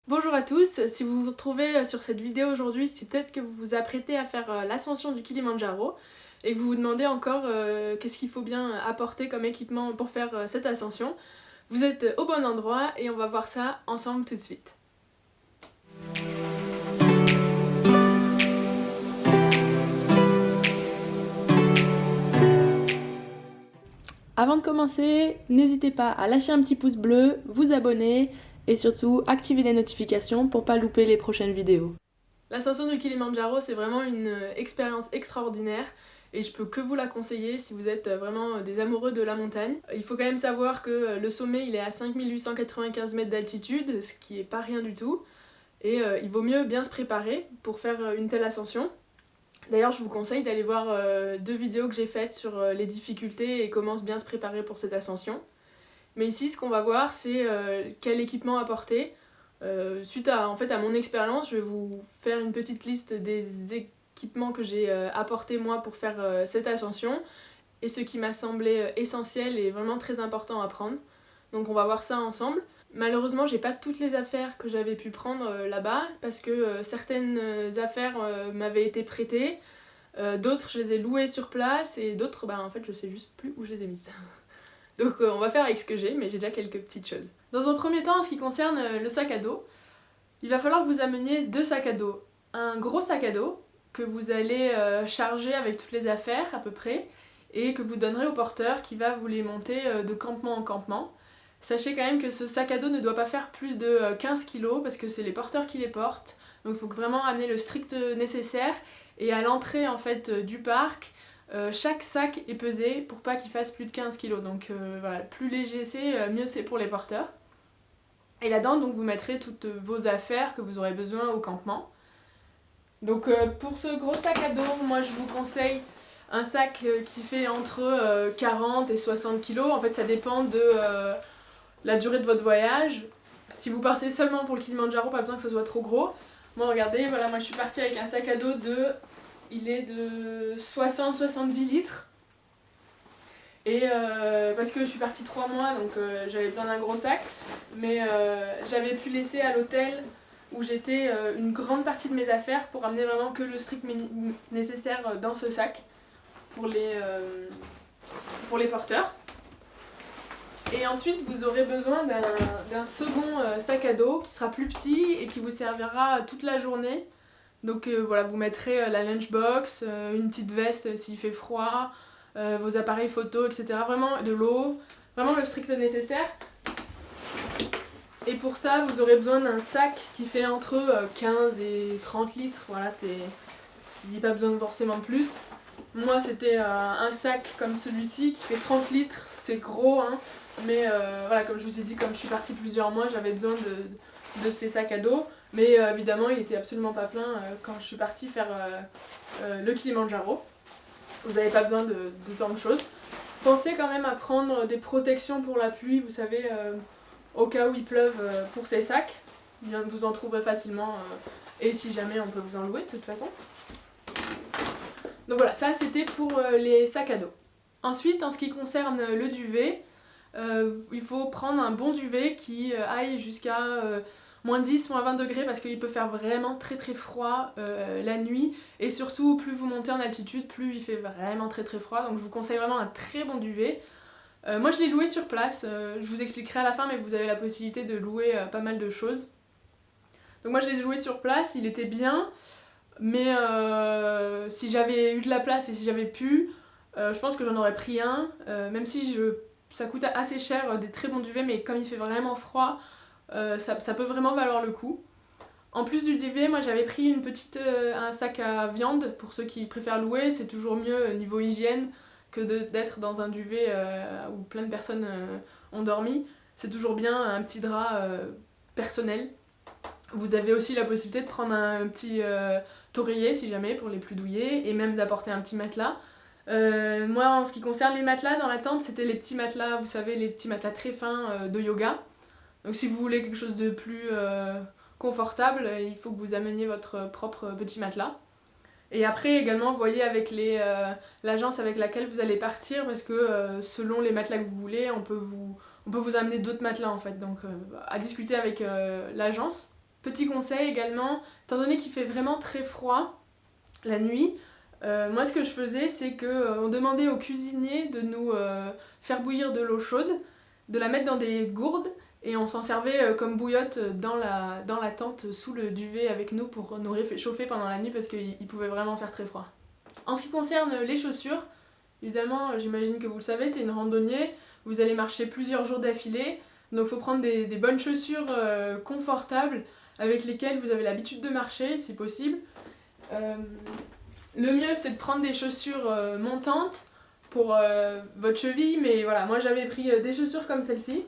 Bonjour à tous, si vous vous retrouvez sur cette vidéo aujourd'hui, c'est peut-être que vous vous apprêtez à faire l'ascension du Kilimandjaro et que vous vous demandez encore qu'est-ce qu'il faut bien apporter comme équipement pour faire cette ascension. Vous êtes au bon endroit et on va voir ça ensemble tout de suite. Avant de commencer, n'hésitez pas à lâcher un petit pouce bleu, vous abonner et surtout activer les notifications pour pas louper les prochaines vidéos. L'ascension du Kilimandjaro, c'est vraiment une expérience extraordinaire et je peux que vous la conseiller si vous êtes vraiment des amoureux de la montagne. Il faut quand même savoir que le sommet il est à 5895 mètres d'altitude, ce qui est pas rien du tout, et il vaut mieux bien se préparer pour faire une telle ascension. D'ailleurs, je vous conseille d'aller voir deux vidéos que j'ai faites sur les difficultés et comment bien se préparer pour cette ascension. Mais ici, ce qu'on va voir, c'est quel équipement apporter. Suite à mon expérience, je vais vous faire une petite liste des équipements que j'ai apportés moi pour faire cette ascension et ce qui m'a semblé essentiel et vraiment très important à prendre. Donc on va voir ça ensemble. Malheureusement, j'ai pas toutes les affaires que j'avais pu prendre là-bas parce que certaines affaires m'avaient été prêtées, d'autres je les ai louées sur place et d'autres, en fait, je sais juste plus où je les ai mises. Donc on va faire avec ce que j'ai, mais j'ai déjà quelques petites choses. Dans un premier temps, en ce qui concerne le sac à dos, il va falloir que vous ameniez deux sacs à dos. Un gros sac à dos que vous allez charger avec toutes les affaires à peu près et que vous donnerez au porteur qui va vous les monter de campement en campement. Sachez quand même que ce sac à dos ne doit pas faire plus de 15 kg parce que c'est les porteurs qui les portent. Donc il faut vraiment amener le strict nécessaire et à l'entrée en fait du parc, chaque sac est pesé pour pas qu'il fasse plus de 15 kg. Donc voilà, plus léger c'est, mieux c'est pour les porteurs. Et là-dedans, donc, vous mettrez toutes vos affaires que vous aurez besoin au campement. Donc pour ce gros sac à dos, moi je vous conseille un sac qui fait entre 40 et 60 kg. En fait, ça dépend de la durée de votre voyage. Si vous partez seulement pour le Kilimandjaro, pas besoin que ce soit trop gros. Moi, regardez, voilà, moi je suis partie avec un sac à dos il est de 60-70 litres. Et parce que je suis partie 3 mois, donc j'avais besoin d'un gros sac. Mais j'avais pu laisser à l'hôtel où j'étais une grande partie de mes affaires pour amener vraiment que le strict nécessaire dans ce sac pour les porteurs. Et ensuite, vous aurez besoin d'un second sac à dos qui sera plus petit et qui vous servira toute la journée. Donc voilà, vous mettrez la lunchbox, une petite veste s'il fait froid, vos appareils photo, etc. Vraiment de l'eau, vraiment le strict nécessaire. Et pour ça, vous aurez besoin d'un sac qui fait entre 15 et 30 litres. Voilà, il n'y a pas besoin de forcément plus. Moi, c'était un sac comme celui-ci qui fait 30 litres. C'est gros, hein. Mais voilà, comme je vous ai dit, comme je suis partie plusieurs mois, j'avais besoin de ces sacs à dos. Mais évidemment, il était absolument pas plein quand je suis partie faire le Kilimandjaro. Vous n'avez pas besoin de tant de choses. Pensez quand même à prendre des protections pour la pluie, vous savez, au cas où il pleuve pour ces sacs. Vous en trouverez facilement et si jamais on peut vous en louer de toute façon. Donc voilà, ça c'était pour les sacs à dos. Ensuite, en ce qui concerne le duvet, il faut prendre un bon duvet qui aille jusqu'à moins 10, moins 20 degrés parce qu'il peut faire vraiment très très froid la nuit. Et surtout, plus vous montez en altitude, plus il fait vraiment très très froid. Donc je vous conseille vraiment un très bon duvet. Moi je l'ai loué sur place, je vous expliquerai à la fin, mais vous avez la possibilité de louer pas mal de choses. Donc moi je l'ai loué sur place, il était bien, mais si j'avais eu de la place et si j'avais pu, je pense que j'en aurais pris un, même si ça coûte assez cher des très bons duvets, mais comme il fait vraiment froid, ça peut vraiment valoir le coup. En plus du duvet, moi j'avais pris un sac à viande pour ceux qui préfèrent louer, c'est toujours mieux niveau hygiène que d'être dans un duvet où plein de personnes ont dormi. C'est toujours bien un petit drap personnel. Vous avez aussi la possibilité de prendre un petit oreiller si jamais pour les plus douillets et même d'apporter un petit matelas. Moi en ce qui concerne les matelas dans la tente, c'était les petits matelas, vous savez, les petits matelas très fins de yoga. Donc si vous voulez quelque chose de plus confortable, il faut que vous ameniez votre propre petit matelas. Et après également voyez avec l'agence avec laquelle vous allez partir parce que selon les matelas que vous voulez, on peut vous amener d'autres matelas en fait. Donc à discuter avec l'agence. Petit conseil également, étant donné qu'il fait vraiment très froid la nuit, moi ce que je faisais c'est qu'on demandait aux cuisiniers de nous faire bouillir de l'eau chaude, de la mettre dans des gourdes et on s'en servait comme bouillotte dans la tente sous le duvet avec nous pour nous réchauffer pendant la nuit parce qu'il pouvait vraiment faire très froid. En ce qui concerne les chaussures, évidemment j'imagine que vous le savez, c'est une randonnée, vous allez marcher plusieurs jours d'affilée, donc il faut prendre des bonnes chaussures confortables avec lesquelles vous avez l'habitude de marcher si possible. Le mieux c'est de prendre des chaussures montantes pour votre cheville, mais voilà, moi j'avais pris des chaussures comme celle-ci,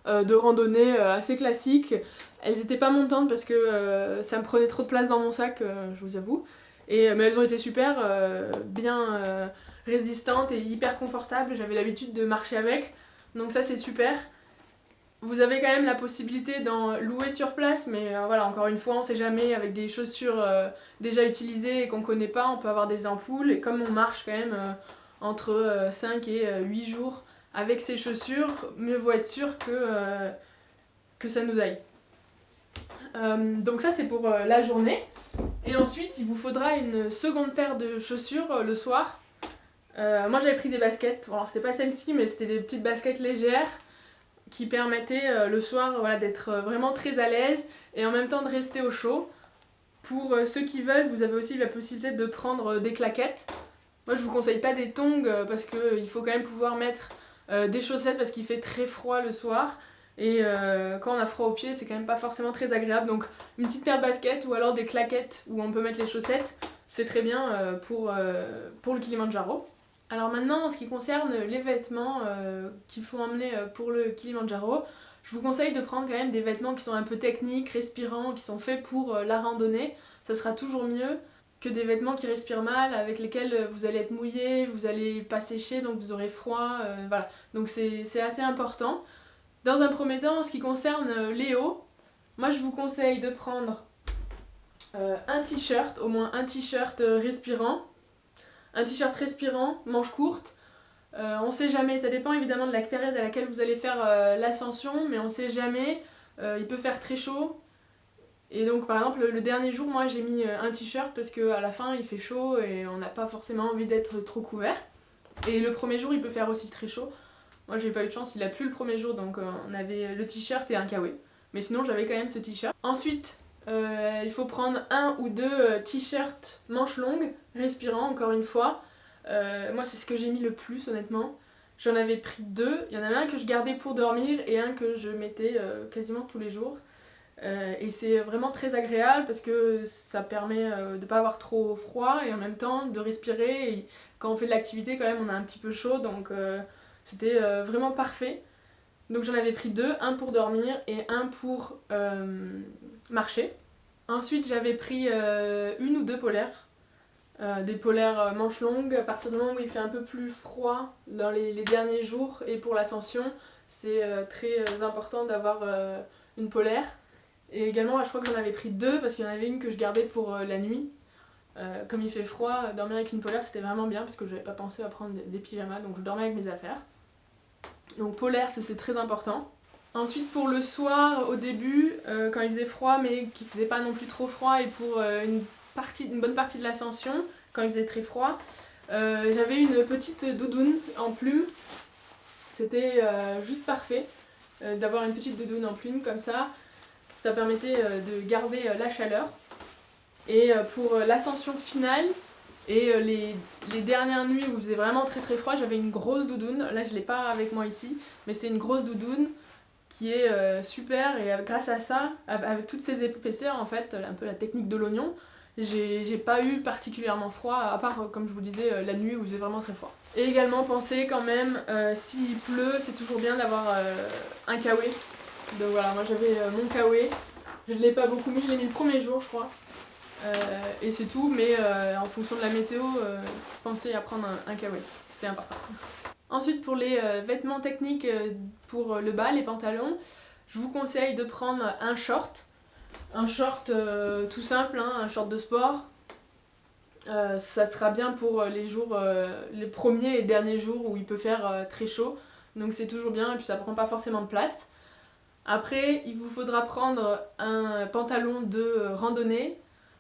de randonnée assez classiques. Elles n'étaient pas montantes parce que ça me prenait trop de place dans mon sac, je vous avoue, mais elles ont été super bien résistantes et hyper confortables, j'avais l'habitude de marcher avec, donc ça c'est super. Vous avez quand même la possibilité d'en louer sur place, mais voilà, encore une fois, on sait jamais, avec des chaussures déjà utilisées et qu'on connaît pas, on peut avoir des ampoules, et comme on marche quand même entre 5 et 8 jours avec ces chaussures, mieux vaut être sûr que ça nous aille. Donc ça c'est pour la journée, et ensuite il vous faudra une seconde paire de chaussures le soir. Moi j'avais pris des baskets, bon, c'était pas celle-ci, mais c'était des petites baskets légères, qui permettait le soir voilà, d'être vraiment très à l'aise et en même temps de rester au chaud. Pour ceux qui veulent, vous avez aussi la possibilité de prendre des claquettes. Moi je vous conseille pas des tongs parce qu'il faut quand même pouvoir mettre des chaussettes parce qu'il fait très froid le soir et quand on a froid aux pieds c'est quand même pas forcément très agréable, donc une petite paire de baskets ou alors des claquettes où on peut mettre les chaussettes, c'est très bien pour le Kilimandjaro. Alors maintenant, en ce qui concerne les vêtements qu'il faut emmener pour le Kilimandjaro, je vous conseille de prendre quand même des vêtements qui sont un peu techniques, respirants, qui sont faits pour la randonnée. Ça sera toujours mieux que des vêtements qui respirent mal, avec lesquels vous allez être mouillé, vous allez pas sécher, donc vous aurez froid, voilà. Donc c'est assez important. Dans un premier temps, en ce qui concerne les hauts, moi je vous conseille de prendre un t-shirt, au moins un t-shirt respirant. Un t-shirt respirant, manches courtes, on sait jamais, ça dépend évidemment de la période à laquelle vous allez faire l'ascension, mais on sait jamais, il peut faire très chaud. Et donc par exemple le dernier jour, moi j'ai mis un t-shirt parce qu'à la fin il fait chaud et on n'a pas forcément envie d'être trop couvert. Et le premier jour il peut faire aussi très chaud. Moi j'ai pas eu de chance, il a plu le premier jour, donc on avait le t-shirt et un kawaii. Mais sinon j'avais quand même ce t-shirt. Ensuite, il faut prendre un ou deux t-shirts manches longues, respirants encore une fois. Moi c'est ce que j'ai mis le plus honnêtement. J'en avais pris deux, il y en avait un que je gardais pour dormir et un que je mettais quasiment tous les jours. Et c'est vraiment très agréable parce que ça permet de pas avoir trop froid et en même temps de respirer. Et quand on fait de l'activité quand même on a un petit peu chaud, donc c'était vraiment parfait. Donc j'en avais pris deux, un pour dormir et un pour marcher. Ensuite j'avais pris une ou deux polaires, des polaires manches longues. À partir du moment où il fait un peu plus froid dans les derniers jours et pour l'ascension, c'est très important d'avoir une polaire. Et également je crois que j'en avais pris deux parce qu'il y en avait une que je gardais pour la nuit. Comme il fait froid, dormir avec une polaire c'était vraiment bien parce que j'avais pas pensé à prendre des pyjamas, donc je dormais avec mes affaires. Donc polaire c'est très important. Ensuite pour le soir, au début, quand il faisait froid mais qu'il faisait pas non plus trop froid, et pour une bonne partie de l'ascension, quand il faisait très froid, j'avais une petite doudoune en plume. C'était juste parfait d'avoir une petite doudoune en plume comme ça. Ça permettait de garder la chaleur. Et pour l'ascension finale et les dernières nuits où il faisait vraiment très froid, j'avais une grosse doudoune. Là je l'ai pas avec moi ici, mais c'est une grosse doudoune qui est super, et grâce à ça, avec toutes ces épaisseurs en fait, un peu la technique de l'oignon, j'ai pas eu particulièrement froid, à part comme je vous disais la nuit où il faisait vraiment très froid. Et également pensez quand même, s'il pleut, c'est toujours bien d'avoir un kawaii. Donc voilà, moi j'avais mon kawaii, je l'ai pas beaucoup mis, je l'ai mis le premier jour je crois. Et c'est tout, mais en fonction de la météo, pensez à prendre un kawaii, c'est important. Ensuite pour les vêtements techniques pour le bas, les pantalons, je vous conseille de prendre un short tout simple, hein, un short de sport. Ça sera bien pour les jours, les premiers et derniers jours où il peut faire très chaud, donc c'est toujours bien et puis ça prend pas forcément de place. Après, il vous faudra prendre un pantalon de randonnée.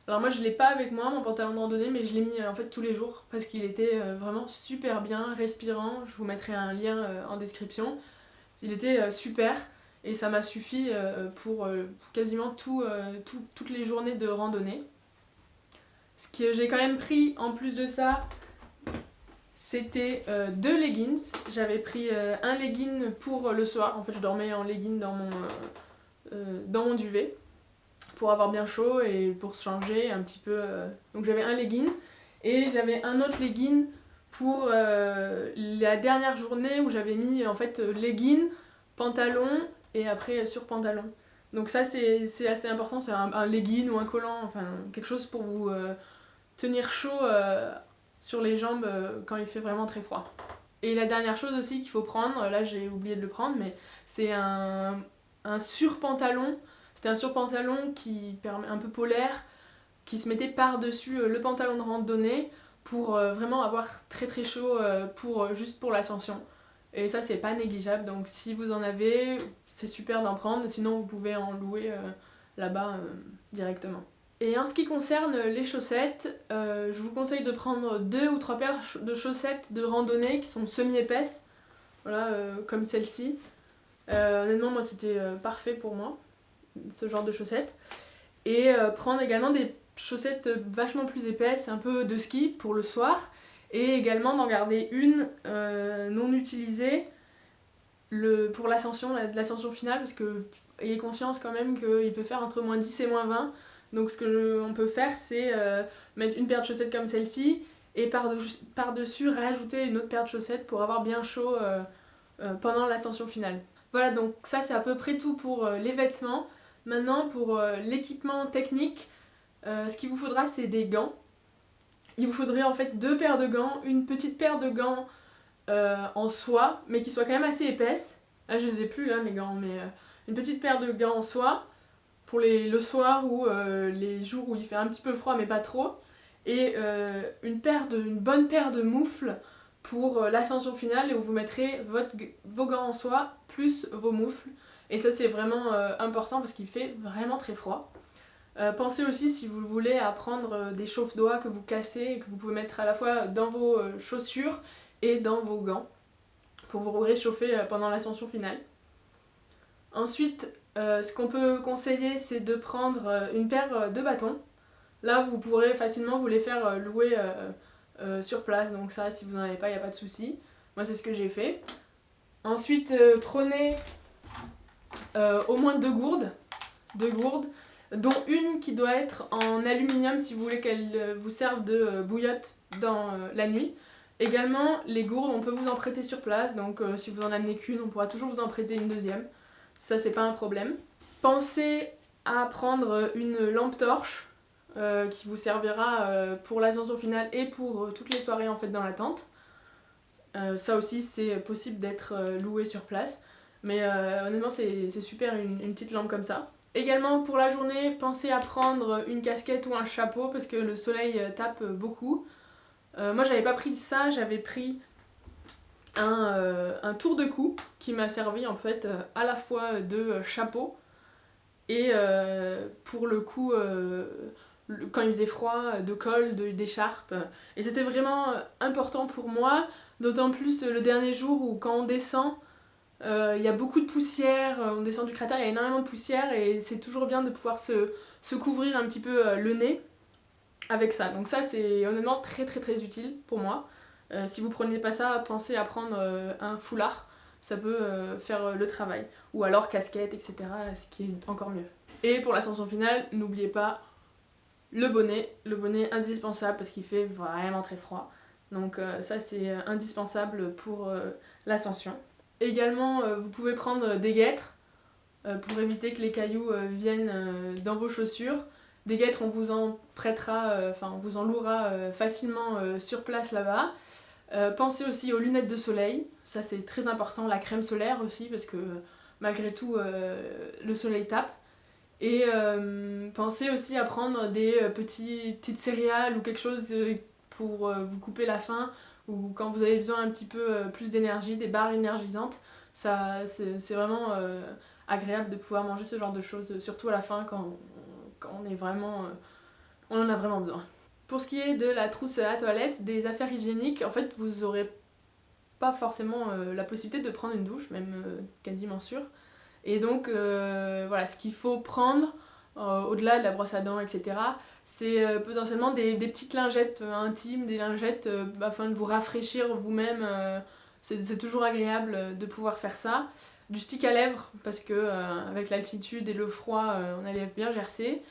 Alors moi je l'ai pas avec moi mon pantalon de randonnée, mais je l'ai mis en fait tous les jours parce qu'il était vraiment super bien, respirant. Je vous mettrai un lien en description. Il était super et ça m'a suffi pour quasiment toutes les journées de randonnée. Ce que j'ai quand même pris en plus de ça, c'était 2 leggings. J'avais pris un legging pour le soir. En fait je dormais en legging dans mon duvet pour avoir bien chaud et pour se changer un petit peu. Donc j'avais un legging et j'avais un autre legging pour la dernière journée où j'avais mis en fait legging, pantalon et après sur pantalon. Donc ça c'est assez important, c'est un legging ou un collant, enfin quelque chose pour vous tenir chaud sur les jambes quand il fait vraiment très froid. Et la dernière chose aussi qu'il faut prendre, là j'ai oublié de le prendre, mais c'est un surpantalon. C'était un surpantalon qui permet un peu polaire, qui se mettait par-dessus le pantalon de randonnée pour vraiment avoir très très chaud juste pour l'ascension. Et ça c'est pas négligeable, donc si vous en avez, c'est super d'en prendre, sinon vous pouvez en louer là-bas directement. Et en ce qui concerne les chaussettes, je vous conseille de prendre 2 ou 3 paires de chaussettes de randonnée qui sont semi-épaisses, voilà, comme celle-ci. Honnêtement moi c'était parfait pour moi, ce genre de chaussettes. Et prendre également des chaussettes vachement plus épaisses, un peu de ski pour le soir, et également d'en garder une non utilisée pour l'ascension finale, parce que ayez conscience quand même qu'il peut faire entre moins 10 et moins 20. Donc ce qu'on peut faire, c'est mettre une paire de chaussettes comme celle-ci, et par-dessus rajouter une autre paire de chaussettes pour avoir bien chaud pendant l'ascension finale. Voilà, donc ça c'est à peu près tout pour les vêtements. Maintenant pour l'équipement technique, ce qu'il vous faudra c'est des gants. Il vous faudrait en fait 2 paires de gants, une petite paire de gants en soie, mais qui soit quand même assez épaisse. Là je les ai plus là mes gants, mais une petite paire de gants en soie pour le soir ou les jours où il fait un petit peu froid mais pas trop. Et une bonne paire de moufles pour l'ascension finale, et où vous mettrez vos gants en soie plus vos moufles. Et ça c'est vraiment important parce qu'il fait vraiment très froid. Pensez aussi, si vous voulez, à prendre des chauffe-doigts que vous cassez et que vous pouvez mettre à la fois dans vos chaussures et dans vos gants pour vous réchauffer pendant l'ascension finale. Ensuite, ce qu'on peut conseiller, c'est de prendre une paire de bâtons. Là, vous pourrez facilement vous les faire louer sur place, donc ça, si vous n'en avez pas, il n'y a pas de souci. Moi, c'est ce que j'ai fait. Ensuite, prenez au moins 2 gourdes, dont une qui doit être en aluminium si vous voulez qu'elle vous serve de bouillotte dans la nuit. Également, les gourdes, on peut vous en prêter sur place, donc si vous en amenez qu'une, on pourra toujours vous en prêter une deuxième. Ça, c'est pas un problème. Pensez à prendre une lampe torche qui vous servira pour l'ascension finale et pour toutes les soirées en fait dans la tente. Ça aussi, c'est possible d'être loué sur place. Mais honnêtement, c'est super une petite lampe comme ça. Également, pour la journée, pensez à prendre une casquette ou un chapeau parce que le soleil tape beaucoup. Moi, j'avais pas pris ça, j'avais pris un tour de cou qui m'a servi en fait à la fois de chapeau et pour le coup, quand il faisait froid, de col, d'écharpe. Et c'était vraiment important pour moi, d'autant plus le dernier jour où quand on descend, il y a beaucoup de poussière, on descend du cratère, il y a énormément de poussière et c'est toujours bien de pouvoir se couvrir un petit peu le nez avec ça. Donc ça c'est honnêtement très très très utile pour moi. Si vous prenez pas ça, pensez à prendre un foulard, ça peut faire le travail. Ou alors casquette, etc., ce qui est encore mieux. Et pour l'ascension finale, n'oubliez pas le bonnet indispensable parce qu'il fait vraiment très froid. Donc ça c'est indispensable pour l'ascension. Également, vous pouvez prendre des guêtres pour éviter que les cailloux viennent dans vos chaussures. Des guêtres, on vous en prêtera, on vous en louera facilement sur place là-bas. Pensez aussi aux lunettes de soleil, ça c'est très important, la crème solaire aussi, parce que malgré tout, le soleil tape. Et pensez aussi à prendre des petites céréales ou quelque chose pour vous couper la faim, ou quand vous avez besoin un petit peu plus d'énergie, des barres énergisantes. c'est vraiment agréable de pouvoir manger ce genre de choses, surtout à la fin quand on est vraiment, on en a vraiment besoin. Pour ce qui est de la trousse à toilette, des affaires hygiéniques, en fait vous aurez pas forcément la possibilité de prendre une douche, même quasiment sûr. Et donc voilà, ce qu'il faut prendre au-delà de la brosse à dents, etc., c'est potentiellement des petites lingettes intimes, des lingettes afin de vous rafraîchir vous-même. C'est toujours agréable de pouvoir faire ça. Du stick à lèvres, parce que avec l'altitude et le froid, on a les lèvres bien gercées.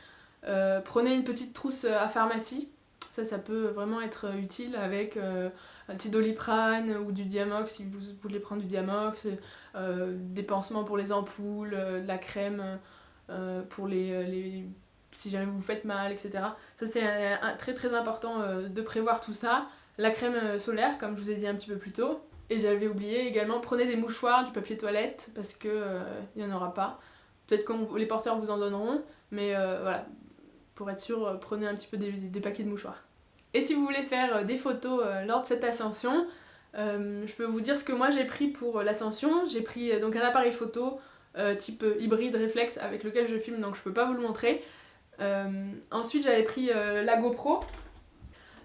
Prenez une petite trousse à pharmacie. Ça peut vraiment être utile avec un petit Doliprane ou du Diamox si vous voulez prendre du Diamox, des pansements pour les ampoules, de la crème pour si jamais vous faites mal, etc. Ça c'est très très important de prévoir tout ça. La crème solaire, comme je vous ai dit un petit peu plus tôt. Et j'avais oublié également, prenez des mouchoirs, du papier toilette, parce que il n'y en aura pas. Peut-être que les porteurs vous en donneront, mais voilà, pour être sûr, prenez un petit peu des paquets de mouchoirs. Et si vous voulez faire des photos lors de cette ascension, je peux vous dire ce que moi j'ai pris pour l'ascension. J'ai pris donc un appareil photo type hybride réflexe avec lequel je filme, donc je peux pas vous le montrer. Ensuite j'avais pris la GoPro,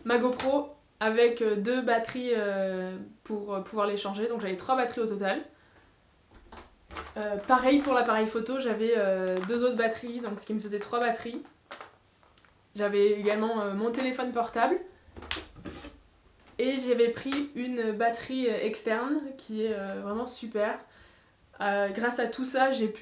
ma GoPro avec 2 batteries pour pouvoir les changer, donc j'avais 3 batteries au total. Pareil pour l'appareil photo, j'avais 2 autres batteries, donc ce qui me faisait 3 batteries. J'avais également mon téléphone portable et j'avais pris une batterie externe qui est vraiment super. Grâce à tout ça, j'ai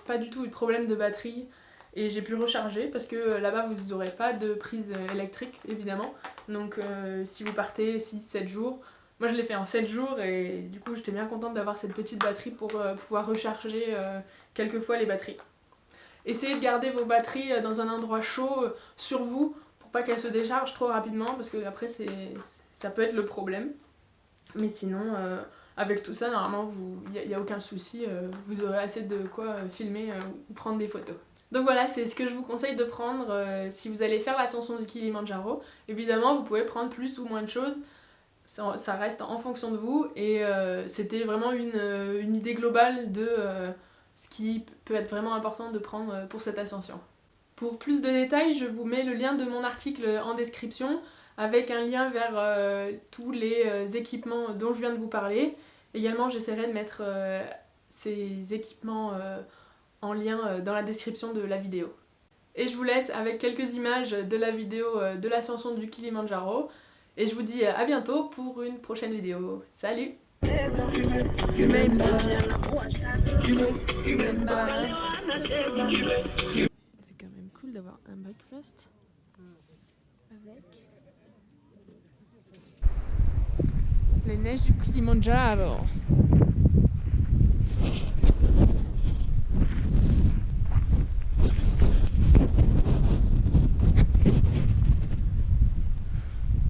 pas du tout eu de problème de batterie et j'ai pu recharger parce que là-bas vous n'aurez pas de prise électrique évidemment. Donc si vous partez 6-7 jours, moi je l'ai fait en 7 jours et du coup j'étais bien contente d'avoir cette petite batterie pour pouvoir recharger quelques fois les batteries. Essayez de garder vos batteries dans un endroit chaud sur vous pour pas qu'elles se déchargent trop rapidement parce que après ça peut être le problème. Mais sinon, avec tout ça, normalement il n'y a aucun souci, vous aurez assez de quoi filmer ou prendre des photos. Donc voilà, c'est ce que je vous conseille de prendre si vous allez faire l'ascension du Kilimandjaro. Évidemment, vous pouvez prendre plus ou moins de choses, ça reste en fonction de vous et c'était vraiment une idée globale de ce qui peut être vraiment important de prendre pour cette ascension. Pour plus de détails, je vous mets le lien de mon article en description avec un lien vers tous les équipements dont je viens de vous parler. Également, j'essaierai de mettre ces équipements en lien dans la description de la vidéo. Et je vous laisse avec quelques images de la vidéo de l'ascension du Kilimandjaro. Et je vous dis à bientôt pour une prochaine vidéo. Salut! C'est quand même cool d'avoir un breakfast avec les neiges du Kilimandjaro.